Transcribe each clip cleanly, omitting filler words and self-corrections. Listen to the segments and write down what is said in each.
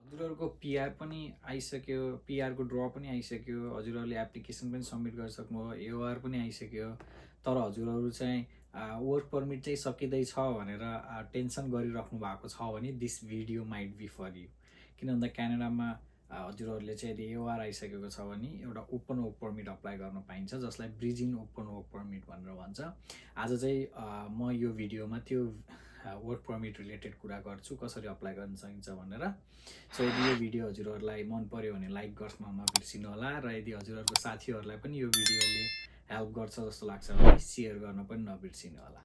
हजुरहरूको पिआर पनि आइसक्यो, पिआरको ड्र पनि आइसक्यो, हजुरहरूले एप्लिकेसन पनि सब्मिट गरिसक्नुभयो, एओआर पनि आइसक्यो। तर हजुरहरू चाहिँ वर्क पर्मिट चाहिँ सकिँदैछ भनेर टेन्सन गरिराख्नु भएको छ भने this video might be for you. किन भन्दा क्यानाडामा हजुरहरूले चाहिँ यदि एओआर आइसकेको छ भने एउटा ओपन वर्क पर्मिट अप्लाई गर्न पाइन्छ, जसलाई ब्रिजिङ ओपन वर्क पर्मिट भनेर भन्छ। आज चाहिँ म यो भिडियोमा त्यो वर्क पर्मिट रिलेटेड कुरा गर्छु, कसरी अप्लाई गर्न सकिन्छ भनेर। सो यदि यो भिडियो हजुरहरूलाई मन पर्यो भने लाइक गर्न नबिर्सिनु होला, र यदि हजुरहरूको साथीहरूलाई पनि यो भिडियोले हेल्प गर्छ जस्तो लाग्छ भने सेयर गर्न पनि नबिर्सिनु होला।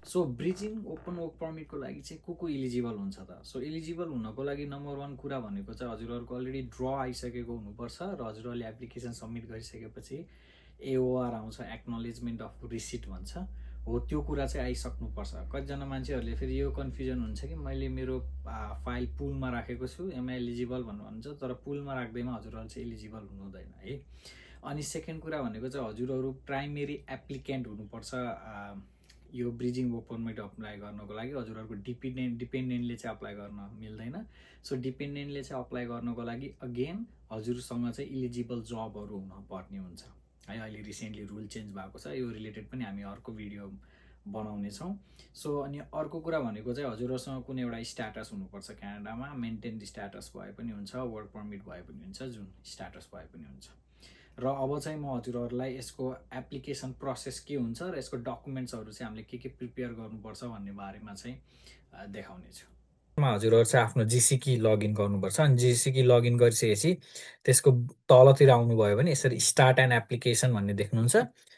सो ब्रिजिङ ओपन वर्क पर्मिटको लागि चाहिँ को इलिजिबल हुन्छ त? सो इलिजिबल हुनको लागि नम्बर 1 कुरा भनेको चाहिँ हजुरहरूको अलरेडी ड्र आइसकेको हुनुपर्छ र हजुरहरूले एप्लिकेसन सब्मिट गरिसकेपछि एओआर आउँछ, एक्नोलेजमेन्ट अफ रिसिट भन्छ, हो त्यो कुरा चाहिँ आइसक्नुपर्छ। कतिजना मान्छेहरूले फेरि यो कन्फ्युजन हुन्छ कि मैले मेरो फाइल पुलमा राखेको छु, एम एलिजिबल भन्नुहुन्छ, तर पुलमा राख्दैमा हजुरहरू चाहिँ एलिजिबल हुनुहुँदैन है। अनि सेकेन्ड कुरा भनेको चाहिँ हजुरहरू प्राइमेरी एप्लिकेन्ट हुनुपर्छ यो ब्रिजिङ वर्क पर्मिट अप्लाई गर्नको लागि। हजुरहरूको डिपेन्डेन्टले चाहिँ अप्लाई गर्न मिल्दैन। सो डिपेन्डेन्टले चाहिँ अप्लाई गर्नको लागि अगेन हजुरसँग चाहिँ इलिजिबल जबहरू हुनुपर्ने हुन्छ है। अहिले रिसेन्टली रुल चेन्ज भएको छ, यो रिलेटेड पनि हामी अर्को भिडियो बनाउनेछौँ। सो अनि अर्को कुरा भनेको चाहिँ हजुरहरूसँग कुनै एउटा स्ट्याटस हुनुपर्छ क्यानाडामा, मेन्टेन स्ट्याटस भए पनि हुन्छ, वर्क पर्मिट भए पनि हुन्छ, जुन स्ट्याटस भए पनि हुन्छ। र अब चाहिँ म हजुरहरूलाई यसको एप्लिकेसन प्रोसेस के हुन्छ र यसको डकुमेन्ट्सहरू चाहिँ हामीले के प्रिपेयर गर्नुपर्छ भन्ने बारेमा चाहिँ देखाउने छु। हजुरहरू चाहिँ आफ्नो जिसिकी लगइन गर्नुपर्छ। अनि जिसिकी लगइन गरिसकेपछि त्यसको तलतिर आउनुभयो भने यसरी स्टार्ट एन्ड एप्लिकेसन भन्ने देख्नुहुन्छ।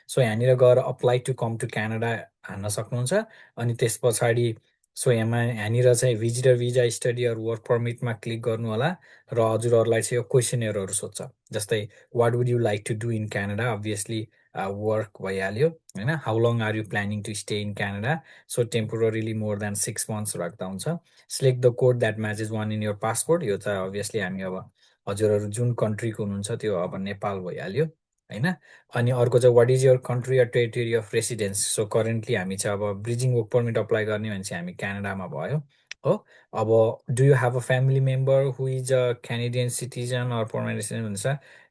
सो यहाँनिर गएर apply to come to Canada हान्न सक्नुहुन्छ। अनि त्यस पछाडि सो यहाँनिर चाहिँ visitor visa, study or work पर्मिटमा क्लिक गर्नु होला र हजुरहरूलाई चाहिँ यो क्वेसनरहरू सोध्छ, जस्तै what would you like to do in Canada, obviously work भइहाल्यो होइन। How long are you planning to stay in Canada, so temporarily more than 6 months राख्दा हुन्छ। Select the code that matches one in your passport, यो त obviously हामी अब हजुरहरू जुन कन्ट्रीको हुनुहुन्छ त्यो अब नेपाल भइहाल्यो होइन। अनि अर्को चाहिँ what is your country or territory of residence, so currently हामी चाहिँ अब ब्रिजिङ वर्क पर्मिट अप्लाई गर्ने भने चाहिँ हामी क्यानाडामा भयो हो। अब do you have a family member who is a Canadian citizen or permanent resident हुन्छ,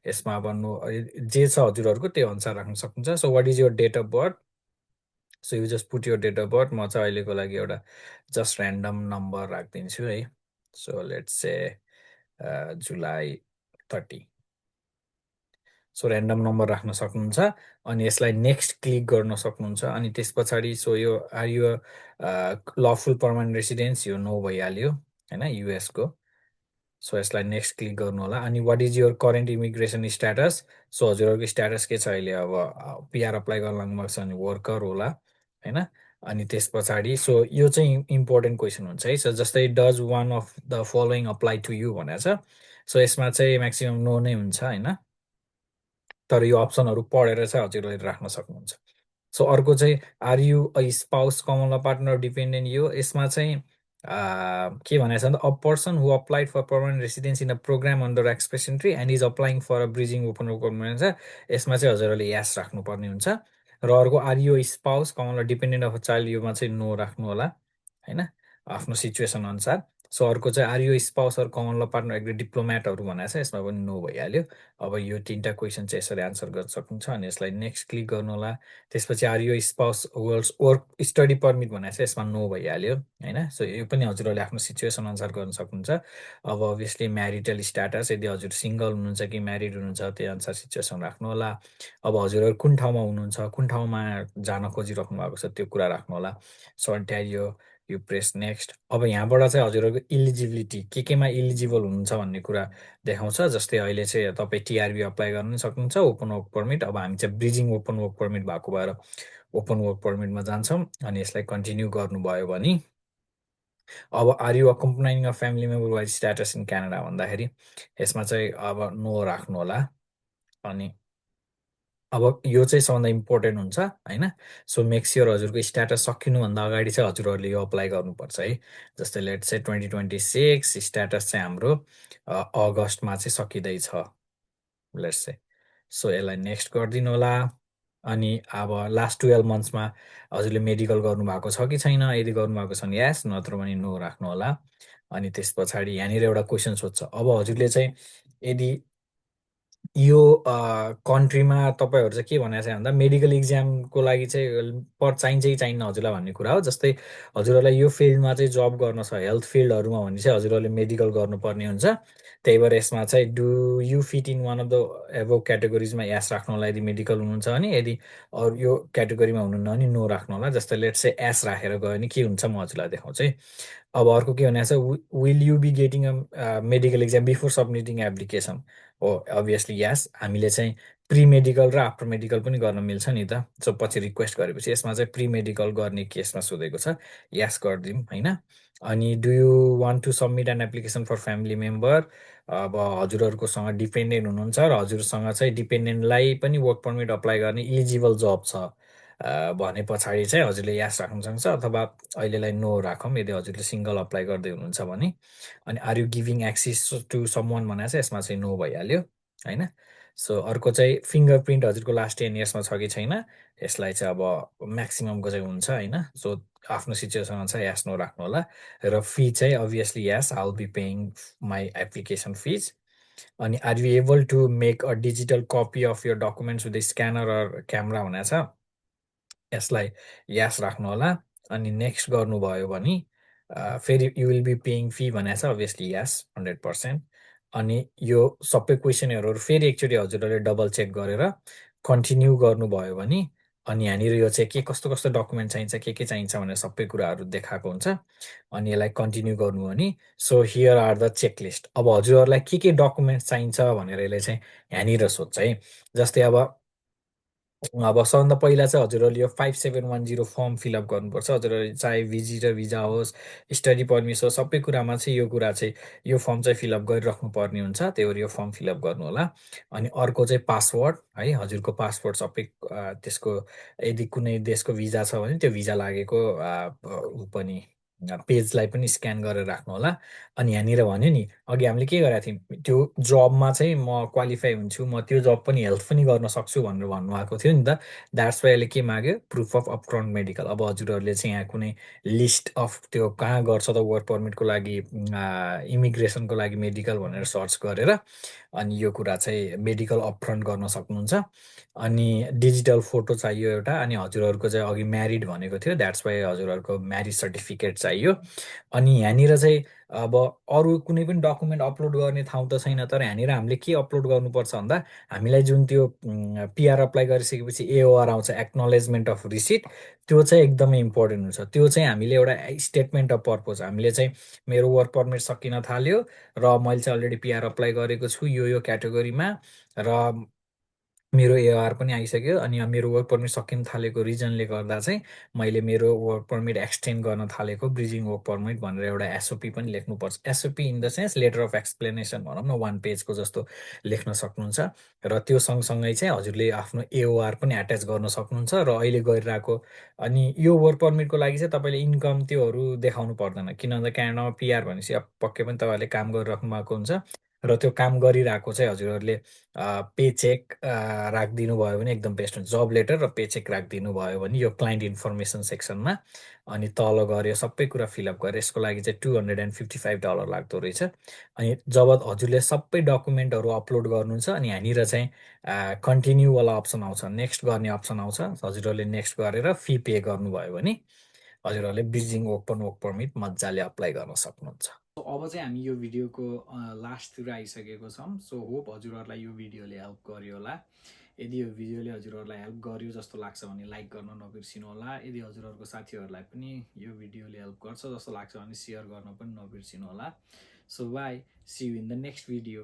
यसमा अब जे छ हजुरहरूको त्यो अनुसार राख्न सक्नुहुन्छ। So what is your date of birth, so you just put your date of birth. म चाहिँ अहिलेको लागि एउटा जस्ट ऱ्यान्डम नम्बर राखिदिन्छु है। So let's say July 30। So random number राख्न सक्नुहुन्छ। अनि यसलाई नेक्स्ट क्लिक गर्न सक्नुहुन्छ। अनि त्यस पछाडि सो यो are you lawful permanent residence, यो नो भइहाल्यो होइन, युएसको। सो यसलाई नेक्स्ट क्लिक गर्नु होला। अनि what is your current immigration status, so हजुरहरूको स्ट्याटस के छ अहिले, अब पिआर अप्लाई गर्न लाग्नुभएको छ भने वर्कर होला होइन। अनि त्यस पछाडि सो यो चाहिँ इम्पोर्टेन्ट क्वेसन हुन्छ है। सो जस्तै does one of the following apply to you भनेको छ, सो यसमा चाहिँ म्याक्सिमम् नो नै हुन्छ होइन। तर यो अप्सनहरू पढेर चाहिँ हजुरले राख्न सक्नुहुन्छ। सो अर्को चाहिँ are you a spouse, common law partner, dependent, यो यसमा चाहिँ के भनेको छ भने a person who applied for permanent residence in a program under express entry and is applying for a bridging open permanent छ, यसमा चाहिँ हजुरहरूले यास राख्नुपर्ने हुन्छ। र अर्को are you spouse, common law dependent of a child, योमा चाहिँ नो राख्नु होला होइन, आफ्नो सिचुएसन अनुसार। सो अर्को चाहिँ are you spouse or common law partner एग्री डिप्लोमेटहरू भनेको छ, यसमा पनि नो भइहाल्यो। अब यो 3टा क्वेसन चाहिँ यसरी आन्सर गर्न सक्नुहुन्छ। अनि यसलाई नेक्स्ट क्लिक गर्नु होला। त्यसपछि are you spouse work study permit भनेको छ, यसमा नो भइहाल्यो होइन। सो यो पनि हजुरहरूले आफ्नो सिचुएसन अनुसार गर्न सक्नुहुन्छ। अब अभियसली म्यारिटल स्ट्याटस, यदि हजुर सिङ्गल हुनुहुन्छ कि म्यारिड हुनुहुन्छ त्यही अनुसार सिचुएसन राख्नु होला। अब हजुरहरू कुन ठाउँमा हुनुहुन्छ, कुन ठाउँमा जान खोजिराख्नु भएको छ त्यो कुरा राख्नु होला। So Ontario, you press next. अब यहाँबाट चाहिँ हजुरहरूको इलिजिबिलिटी केमा इलिजिबल हुनुहुन्छ भन्ने कुरा देखाउँछ। जस्तै अहिले चाहिँ तपाईँ टिआरबी अप्लाई गर्न पनि सक्नुहुन्छ, ओपन वर्क पर्मिट। अब हामी चाहिँ ब्रिजिङ ओपन वर्क पर्मिट भएको भएर ओपन वर्क पर्मिटमा जान्छौँ। अनि यसलाई कन्टिन्यू गर्नुभयो भने अब are you accompanying a family member whose status in Canada भन्दाखेरि यसमा चाहिँ अब नो राख्नु होला। अनि अब यो चाहिँ सबभन्दा इम्पोर्टेन्ट हुन्छ होइन। सो मेक स्योर हजुरको स्ट्याटस सकिनुभन्दा अगाडि चाहिँ हजुरहरूले यो अप्लाई गर्नुपर्छ है। जस्तै लेट्स से 2026 स्ट्याटस चाहिँ हाम्रो अगस्तमा चाहिँ सकिँदैछ लेट्स से। सो यसलाई नेक्स्ट गरिदिनु होला। अनि अब लास्ट 12 मन्थ्समा हजुरले मेडिकल गर्नुभएको छ कि छैन, यदि गर्नुभएको छ भने यस, नत्र भने नो राख्नु होला। अनि त्यस पछाडि यहाँनिर एउटा क्वेसन सोध्छ, अब हजुरले चाहिँ यदि यो कन्ट्रीमा तपाईँहरू चाहिँ के भनेको छ भन्दा मेडिकल इक्जामको लागि चाहिँ चाहिन्छ कि चाहिन्न हजुरलाई भन्ने कुरा हो। जस्तै हजुरहरूलाई यो फिल्डमा चाहिँ जब गर्न छ, हेल्थ फिल्डहरूमा भने चाहिँ हजुरहरूले मेडिकल गर्नुपर्ने हुन्छ। त्यही भएर यसमा चाहिँ do you fit in one of the above क्याटेगोरिजमा यास राख्नु होला यदि मेडिकल हुनुहुन्छ भने, यदि अरू यो क्याटेगोरीमा हुनुहुन्न भने नो राख्नु होला। जस्तै लेट्स चाहिँ एस राखेर गयो भने के हुन्छ म हजुरलाई देखाउँछु है। अब अर्को के भनेको छ, will you be getting a medical exam before submitting application? हो, अभियसली यस। हामीले चाहिँ प्री मेडिकल र आफ्टर मेडिकल पनि गर्न मिल्छ नि त। सो पछि रिक्वेस्ट गरेपछि यसमा चाहिँ प्री मेडिकल गर्ने केसमा सोधेको छ, यस गरिदिउँ होइन। अनि do you want to submit an application for family member? अब हजुरहरूकोसँग डिपेन्डेन्ट हुनुहुन्छ र हजुरसँग चाहिँ डिपेन्डेन्टलाई पनि वर्क पर्मिट अप्लाई गर्ने इलिजिबल जब छ भने पछाडि चाहिँ हजुरले यस राख्न सक्छ, अथवा अहिलेलाई नो राखौँ यदि हजुरले सिङ्गल अप्लाई गर्दै हुनुहुन्छ भने। अनि are you giving access to someone भनेको छ, यसमा चाहिँ नो भइहाल्यो होइन। सो अर्को चाहिँ फिङ्गर प्रिन्ट हजुरको लास्ट 10 इयर्समा छ कि छैन, यसलाई चाहिँ अब म्याक्सिममको चाहिँ हुन्छ होइन। सो आफ्नो सिचुएसन अनुसार यस नो राख्नु होला। र फी चाहिँ obviously yes, I will be paying my application fees. अनि are you able to make a digital copy of your documents with scanner or camera भनेको छ, यसलाई यस राख्नु होला। अनि नेक्स्ट गर्नुभयो भने फेरि you will be paying fee भनेको छ, अभियसली यस 100%। अनि यो सबै क्वेसनहरू फेरि एकचोटि हजुरहरूले डबल चेक गरेर कन्टिन्यू गर्नुभयो भने अनि यहाँनिर यो चाहिँ के कस्तो कस्तो डकुमेन्ट चाहिन्छ, के चाहिन्छ भनेर सबै कुराहरू देखाएको हुन्छ। अनि यसलाई कन्टिन्यू गर्नु भने so here are the checklist. अब हजुरहरूलाई के डकुमेन्ट चाहिन्छ भनेर यसले चाहिँ यहाँनिर सोध्छ है। जस्तै अब सबभन्दा पहिला चाहिँ हजुरहरूले यो 5710 फर्म फिलअप गर्नुपर्छ। हजुरहरूले चाहे भिजिटर भिजा होस्, स्टडी पर्मिट होस्, सबै कुरामा चाहिँ यो कुरा चाहिँ यो फर्म चाहिँ फिलअप गरिराख्नु पर्ने हुन्छ। त्यही भएर यो फर्म फिलअप गर्नु होला। अनि अर्को चाहिँ पासवर्ड है, हजुरको पासपोर्ट सबै त्यसको यदि कुनै देशको भिजा छ भने त्यो भिजा लागेको पनि पेजलाई पनि स्क्यान गरेर राख्नु होला। अनि यहाँनिर भन्यो नि अघि हामीले के गरेका थियौँ, त्यो जबमा चाहिँ म क्वालिफाई हुन्छु, म त्यो जब पनि हेल्थ पनि गर्न सक्छु भनेर भन्नुभएको थियो नि त। द्याट्स वाइ अहिले के माग्यो, प्रुफ अफ अपफ्रन्ट मेडिकल। अब हजुरहरूले चाहिँ यहाँ कुनै लिस्ट अफ त्यो कहाँ गर्छ त वर्क पर्मिटको लागि, इमिग्रेसनको लागि मेडिकल भनेर सर्च गरेर अनि यो कुरा चाहिँ मेडिकल अपफ्रन्ट गर्न सक्नुहुन्छ। अनि डिजिटल फोटो चाहियो एउटा। अनि हजुरहरूको चाहिँ अघि म्यारिड भनेको थियो, द्याट्स वाइ हजुरहरूको म्यारिज सर्टिफिकेट चाहियो। अनि यहाँनिर चाहिँ अब अरू कुनै पनि डकुमेन्ट अपलोड गर्ने ठाउँ त छैन, तर यहाँनिर हामीले के अपलोड गर्नुपर्छ भन्दा हामीलाई जुन त्यो पिआर अप्लाई गरिसकेपछि एओआर आउँछ, एक्नोलेजमेन्ट अफ रिसिट, त्यो चाहिँ एकदमै इम्पोर्टेन्ट हुन्छ। त्यो चाहिँ हामीले एउटा स्टेटमेन्ट अफ पर्पज, हामीले चाहिँ मेरो वर्क पर्मिट सकिन थाल्यो र मैले चाहिँ अलरेडी पिआर अप्लाई गरेको छु यो क्याटेगोरीमा, र मेरो एआर पनि आइसक्यो, अनि मेरो वर्क पर्मिट सकिन थालेको रिजनले गर्दा चाहिँ मैले मेरो वर्क पर्मिट एक्सटेन्ड गर्न थालेको ब्रिजिङ वर्क पर्मिट भनेर एउटा एसओपी पनि लेख्नुपर्छ। SOP in the sense letter of explanation भनौँ न, 1 पेजको जस्तो लेख्न सक्नुहुन्छ। र त्यो सँगसँगै चाहिँ हजुरले आफ्नो एओआर पनि एट्याच गर्न सक्नुहुन्छ र अहिले गरिरहेको। अनि यो वर्क पर्मिटको लागि चाहिँ तपाईँले इन्कम त्योहरू देखाउनु पर्दैन, किन भन्दा क्यानाडामा पिआर भनेपछि अब पक्कै पनि तपाईँहरूले काम गरिराख्नु भएको हुन्छ। र त्यो काम गरिरहेको चाहिँ हजुरहरूले पे चेक राखिदिनु भयो भने एकदम बेस्ट हुन्छ। जब लेटर र पे चेक राखिदिनु भयो भने यो क्लाइन्ट इन्फर्मेसन सेक्सनमा, अनि तल गएर सब कुरा फिलअप गरेर यसको लागि चाहिँ $255 लाग्दो रहेछ। अनि जब हजुरले सबै डकुमेन्टहरू अपलोड गर्नुहुन्छ अनि यहाँनिर चाहिँ कन्टिन्यूवाला अप्सन आउँछ, नेक्स्ट गर्ने अप्सन आउँछ। हजुरहरूले नेक्स्ट गरेर फी पे गर्नुभयो भने हजुरहरूले ब्रिजिङ ओपन वर्क पर्मिट मजाले अप्लाई गर्न सक्नुहुन्छ। अब चाहिँ हामी यो भिडियोको लास्टतिर आइसकेको छौँ। सो होप हजुरहरूलाई यो भिडियोले हेल्प गर्यो होला। यदि यो भिडियोले हजुरहरूलाई हेल्प गर्यो जस्तो लाग्छ भने लाइक गर्न नबिर्सिनु होला। यदि हजुरहरूको साथीहरूलाई पनि यो भिडियोले हेल्प गर्छ जस्तो लाग्छ भने सेयर गर्न पनि नबिर्सिनु होला। So bye, see you in the next video.